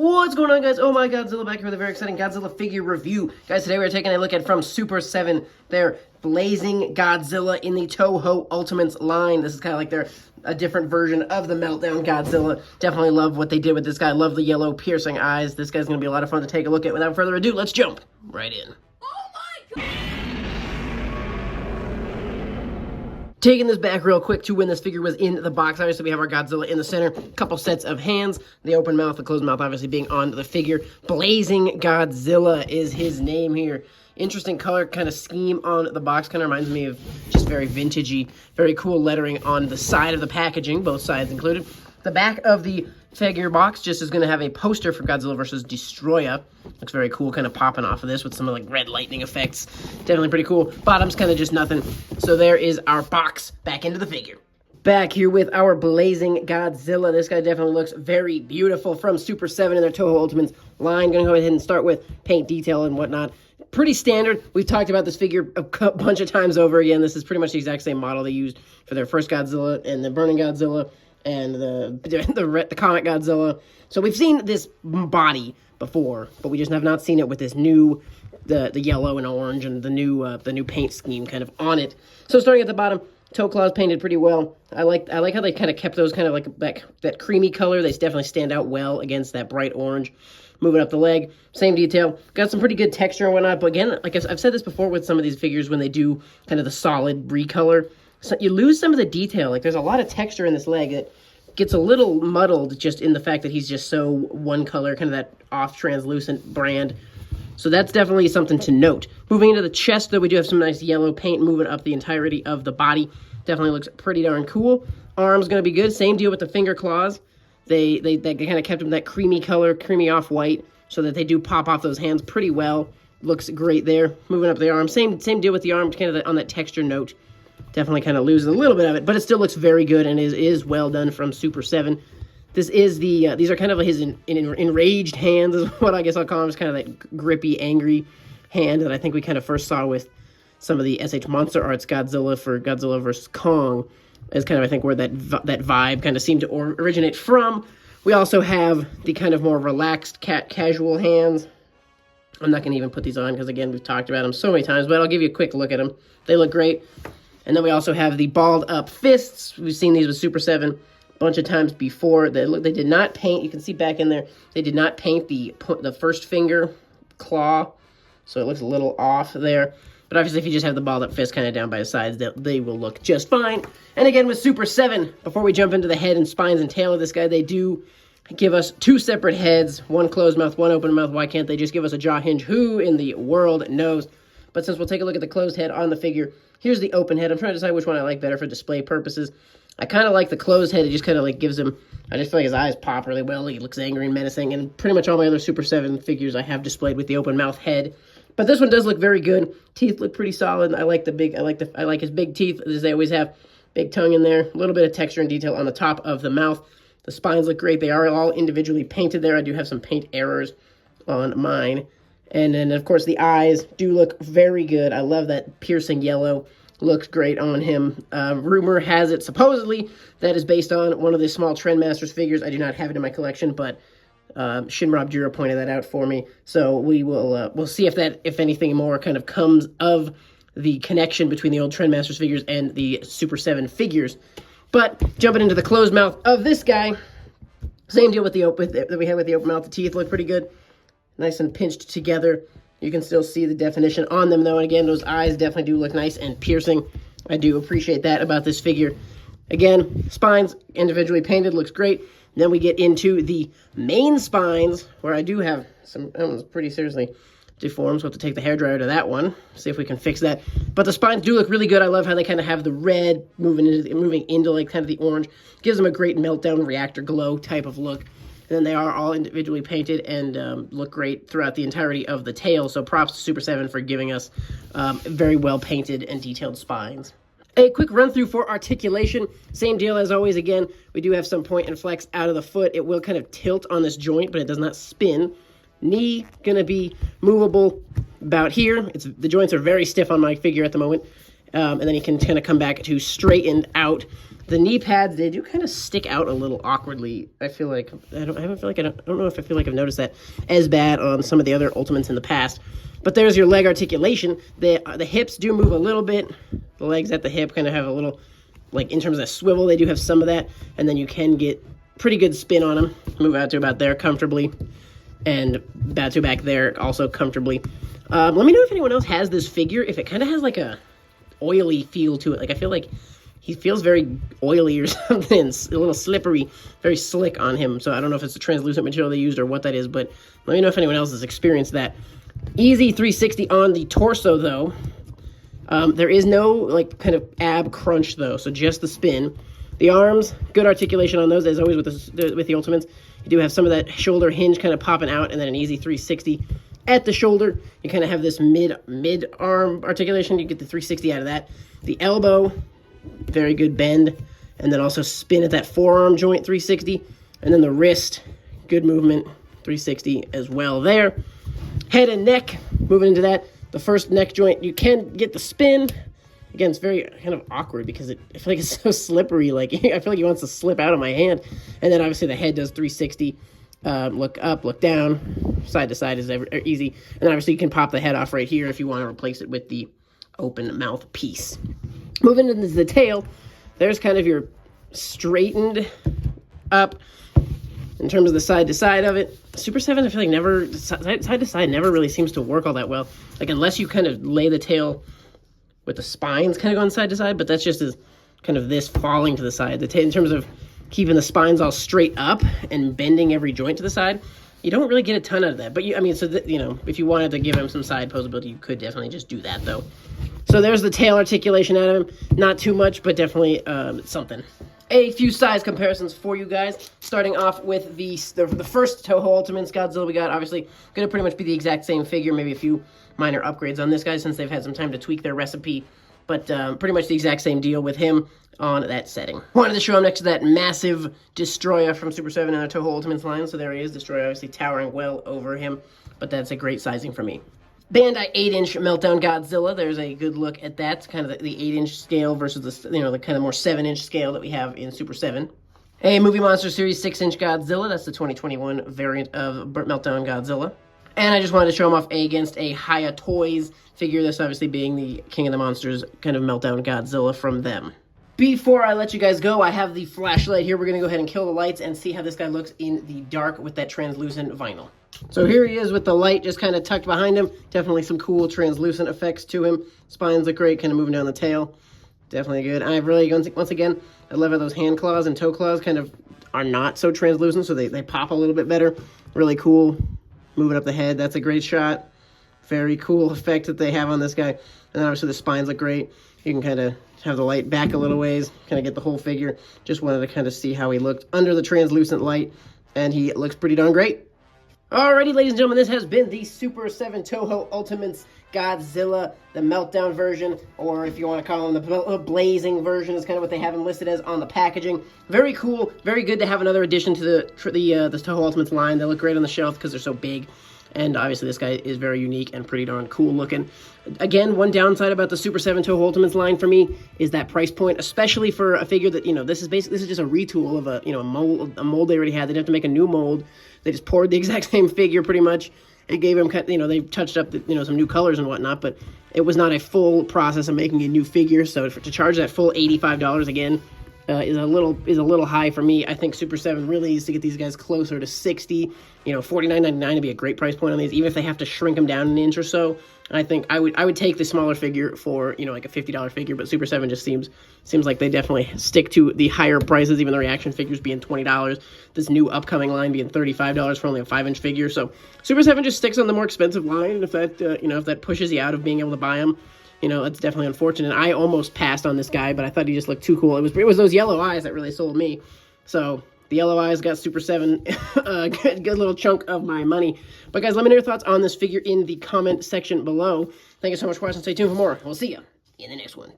What's going on, guys? Oh my Godzilla, back here with a very exciting Godzilla figure review. Guys, today we're taking a look at from Super7, their Blazing Godzilla in the Toho Ultimates line. This is kind of like a different version of the Meltdown Godzilla. Definitely love what they did with this guy. Love the yellow piercing eyes. This guy's going to be a lot of fun to take a look at. Without further ado, let's jump right in. Oh my god! Taking this back real quick to when this figure was in the box. Obviously, we have our Godzilla in the center. Couple sets of hands. The open mouth, the closed mouth obviously being on the figure. Blazing Godzilla is his name here. Interesting color kind of scheme on the box. Kind of reminds me of just very vintagey, very cool lettering on the side of the packaging, both sides included. The back of the figure box just is going to have a poster for Godzilla vs. Destroya. Looks very cool, kind of popping off of this with some like red lightning effects. Definitely pretty cool. Bottom's kind of just nothing. So there is our box back into the figure. Back here with our Blazing Godzilla. This guy definitely looks very beautiful from Super7 and their Toho Ultimates line. Going to go ahead and start with paint detail and whatnot. Pretty standard. We've talked about this figure a bunch of times over again. This is pretty much the exact same model they used for their first Godzilla and the Burning Godzilla and the Comic Godzilla. So we've seen this body before, but we just have not seen it with this new, the yellow and orange and the new paint scheme kind of on it. So starting at the bottom, toe claws painted pretty well. I like how they kind of kept those kind of like that creamy color. They definitely stand out well against that bright orange. Moving up the leg, same detail. Got some pretty good texture and whatnot, but again, like I've said this before with some of these figures when they do kind of the solid recolor, so you lose some of the detail. Like there's a lot of texture in this leg that gets a little muddled just in the fact that he's just so one color, kind of that off translucent brand. So that's definitely something to note. Moving into the chest, though, we do have some nice yellow paint moving up the entirety of the body. Definitely looks pretty darn cool. Arm's going to be good. Same deal with the finger claws. They kind of kept them that creamy color, creamy off-white, so that they do pop off those hands pretty well. Looks great there. Moving up the arm. Same deal with the arm, kind of on that texture note. Definitely kind of loses a little bit of it, but it still looks very good and is well done from Super7. This is these are kind of his enraged hands, is what I guess I'll call them. It's kind of that grippy, angry hand that I think we kind of first saw with some of the SH Monster Arts Godzilla for Godzilla vs. Kong. Is kind of, I think, where that vibe kind of seemed to originate from. We also have the kind of more relaxed, casual hands. I'm not going to even put these on because, again, we've talked about them so many times, but I'll give you a quick look at them. They look great. And then we also have the balled-up fists. We've seen these with Super7 a bunch of times before. They did not paint. You can see back in there, they did not paint the first finger claw, so it looks a little off there. But obviously, if you just have the balled-up fist kind of down by the sides, they will look just fine. And again, with Super7, before we jump into the head and spines and tail of this guy, they do give us two separate heads, one closed mouth, one open mouth. Why can't they just give us a jaw hinge? Who in the world knows? But since we'll take a look at the closed head on the figure, here's the open head. I'm trying to decide which one I like better for display purposes. I kind of like the closed head. It just kind of like gives him, I just feel like his eyes pop really well. He looks angry and menacing. And pretty much all my other Super7 figures I have displayed with the open mouth head. But this one does look very good. Teeth look pretty solid. I like his big teeth, as they always have. Big tongue in there. A little bit of texture and detail on the top of the mouth. The spines look great. They are all individually painted there. I do have some paint errors on mine. And then, of course, the eyes do look very good. I love that piercing yellow. Looks great on him. Rumor has it, supposedly, that is based on one of the small Trendmasters figures. I do not have it in my collection, but Shin RobJira pointed that out for me. So we will we'll see if anything more kind of comes of the connection between the old Trendmasters figures and the Super7 figures. But jumping into the closed mouth of this guy, same deal with that we had with the open mouth. The teeth look pretty good, nice and pinched together. You can still see the definition on them, though. And again, those eyes definitely do look nice and piercing. I do appreciate that about this figure. Again, spines individually painted, looks great. Then we get into the main spines, where I do have some, that one's pretty seriously deformed, so we'll have to take the hairdryer to that one, see if we can fix that. But the spines do look really good. I love how they kind of have the red moving into like kind of the orange. Gives them a great meltdown reactor glow type of look. And then they are all individually painted and look great throughout the entirety of the tail. So props to Super7 for giving us very well painted and detailed spines. A quick run through for articulation. Same deal as always. Again, we do have some point and flex out of the foot. It will kind of tilt on this joint, but it does not spin. Knee going to be movable about here. The joints are very stiff on my figure at the moment. and then he can kind of come back to straightened out. The knee pads, they do kind of stick out a little awkwardly. I feel like, I don't know if I feel like I've noticed that as bad on some of the other Ultimates in the past. But there's your leg articulation. The hips do move a little bit. The legs at the hip kind of have a little, like in terms of swivel, they do have some of that. And then you can get pretty good spin on them. Move out to about there comfortably. And about to back there also comfortably. Let me know if anyone else has this figure, if it kind of has like a oily feel to it. Like I feel like he feels very oily or something, a little slippery, very slick on him. So I don't know if it's the translucent material they used or what that is, but let me know if anyone else has experienced that. Easy 360 on the torso, though. There is no, like, kind of ab crunch, though, so just the spin. The arms, good articulation on those, as always with the Ultimates. You do have some of that shoulder hinge kind of popping out, and then an easy 360 at the shoulder. You kind of have this mid-arm articulation. You get the 360 out of that. The elbow, very good bend, and then also spin at that forearm joint, 360. And then the wrist, good movement, 360 as well there. Head and neck, moving into that. The first neck joint, you can get the spin. Again, it's very kind of awkward because I feel like it's so slippery. Like, I feel like it wants to slip out of my hand. And then obviously the head does 360. Look up, look down. Side to side is easy. And then obviously you can pop the head off right here if you want to replace it with the open mouth piece. Moving into the tail, there's kind of your straightened up in terms of the side to side of it. Super 7, I feel like never, side to side never really seems to work all that well. Like, unless you kind of lay the tail with the spines kind of going side to side, but that's just as kind of this falling to the side. In terms of keeping the spines all straight up and bending every joint to the side, you don't really get a ton out of that. But, if you wanted to give him some side poseability, you could definitely just do that, though. So there's the tail articulation out of him. Not too much, but definitely something. A few size comparisons for you guys. Starting off with the first Toho Ultimates Godzilla we got. Obviously, going to pretty much be the exact same figure. Maybe a few minor upgrades on this guy since they've had some time to tweak their recipe. But pretty much the exact same deal with him on that setting. Wanted to show him next to that massive Destroyer from Super 7 and the Toho Ultimates line. So there he is, Destroyer obviously towering well over him. But that's a great sizing for me. Bandai 8-inch Meltdown Godzilla. There's a good look at that. Kind of the 8-inch scale versus the the kind of more 7-inch scale that we have in Super 7. A Movie Monster Series 6-inch Godzilla. That's the 2021 variant of Meltdown Godzilla. And I just wanted to show him off against a Haya Toys figure. This obviously being the King of the Monsters kind of Meltdown Godzilla from them. Before I let you guys go, I have the flashlight here. We're going to go ahead and kill the lights and see how this guy looks in the dark with that translucent vinyl. So here he is with the light just kind of tucked behind him. Definitely some cool translucent effects to him. Spines look great, kind of moving down the tail. Definitely good. I really, once again, I love how those hand claws and toe claws kind of are not so translucent, so they pop a little bit better. Really cool. Moving up the head, that's a great shot. Very cool effect that they have on this guy. And then obviously the spines look great. You can kind of have the light back a little ways, kind of get the whole figure. Just wanted to kind of see how he looked under the translucent light, and he looks pretty darn great. Alrighty, ladies and gentlemen, this has been the Super 7 Toho Ultimates Godzilla, the Meltdown version, or if you want to call him the Blazing version, is kind of what they have him listed as on the packaging. Very cool, very good to have another addition to the Toho Ultimates line. They look great on the shelf because they're so big, and obviously this guy is very unique and pretty darn cool looking. Again, one downside about the Super 7 Toho Ultimates line for me is that price point, especially for a figure that, this is just a retool of a mold they already had. They didn't have to make a new mold. They just poured the exact same figure pretty much and gave him, they touched up, some new colors and whatnot, but it was not a full process of making a new figure. So to charge that full $85 again is a little high for me. I think Super 7 really needs to get these guys closer to $60. $49.99 would be a great price point on these, even if they have to shrink them down an inch or so. I think I would take the smaller figure for, like a $50 figure, but Super 7 just seems like they definitely stick to the higher prices, even the reaction figures being $20, this new upcoming line being $35 for only a 5-inch figure. So Super 7 just sticks on the more expensive line, and if that pushes you out of being able to buy them, it's definitely unfortunate. I almost passed on this guy, but I thought he just looked too cool. It was those yellow eyes that really sold me. So the yellow eyes got Super 7 a good little chunk of my money. But guys, let me know your thoughts on this figure in the comment section below. Thank you so much for watching. Stay tuned for more. We'll see you in the next one.